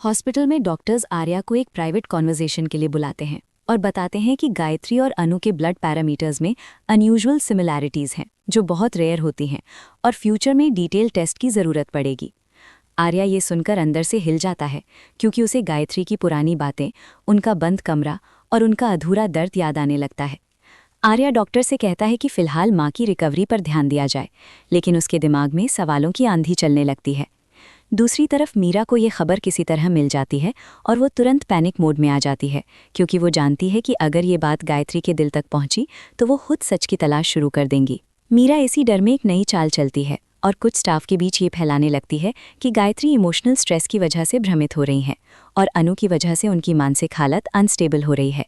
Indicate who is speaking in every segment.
Speaker 1: Hospital में doctors Arya को एक प्राइवेट कॉन्वर्सेशन के लिए बुलाते हैं और बताते हैं कि गायत्री और अनु के ब्लड पैरामीटर्स में अनयूजुअल सिमिलैरिटीज हैं जो बहुत रेयर होती हैं और फ्यूचर में डिटेल टेस्ट की ज़रूरत पड़ेगी। आर्या ये सुनकर अंदर से हिल जाता है क्योंकि उसे गायत्री की पुरानी बातें, उनका बंद कमरा और उनका अधूरा दर्द याद आने लगता है। आर्या डॉक्टर से कहता है कि फ़िलहाल माँ की रिकवरी पर ध्यान दिया जाए, लेकिन उसके दिमाग में सवालों की आंधी चलने लगती है। दूसरी तरफ मीरा को ये खबर किसी तरह मिल जाती है और वो तुरंत पैनिक मोड में आ जाती है क्योंकि वो जानती है कि अगर ये बात गायत्री के दिल तक पहुंची तो वो खुद सच की तलाश शुरू कर देंगी। मीरा इसी डर में एक नई चाल चलती है और कुछ स्टाफ के बीच ये फैलाने लगती है कि गायत्री इमोशनल स्ट्रेस की वजह से भ्रमित हो रही हैं और अनु की वजह से उनकी मानसिक हालत अनस्टेबल हो रही है।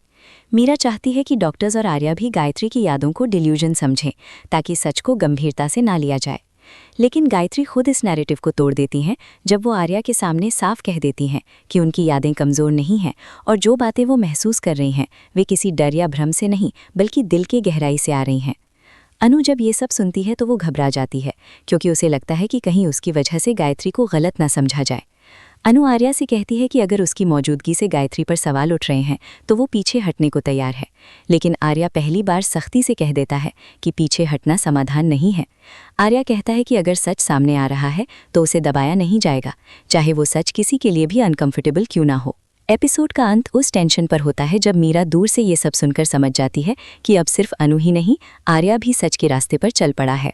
Speaker 1: मीरा चाहती है कि डॉक्टर्स और आर्या भी गायत्री की यादों को डिल्यूजन समझें ताकि सच को गंभीरता से ना लिया जाए। लेकिन गायत्री खुद इस नैरेटिव को तोड़ देती हैं जब वो आर्या के सामने साफ कह देती हैं कि उनकी यादें कमज़ोर नहीं हैं और जो बातें वो महसूस कर रही हैं वे किसी डर या भ्रम से नहीं बल्कि दिल के गहराई से आ रही हैं। अनु जब ये सब सुनती है तो वो घबरा जाती है क्योंकि उसे लगता है कि कहीं उसकी वजह से गायत्री को गलत ना समझा जाए। अनु आर्या से कहती है कि अगर उसकी मौजूदगी से गायत्री पर सवाल उठ रहे हैं तो वो पीछे हटने को तैयार है, लेकिन आर्या पहली बार सख्ती से कह देता है कि पीछे हटना समाधान नहीं है। आर्या कहता है कि अगर सच सामने आ रहा है तो उसे दबाया नहीं जाएगा, चाहे वो सच किसी के लिए भी अनकंफर्टेबल क्यों ना हो। एपिसोड का अंत उस टेंशन पर होता है जब मीरा दूर से ये सब सुनकर समझ जाती है कि अब सिर्फ अनु ही नहीं, आर्या भी सच के रास्ते पर चल पड़ा है।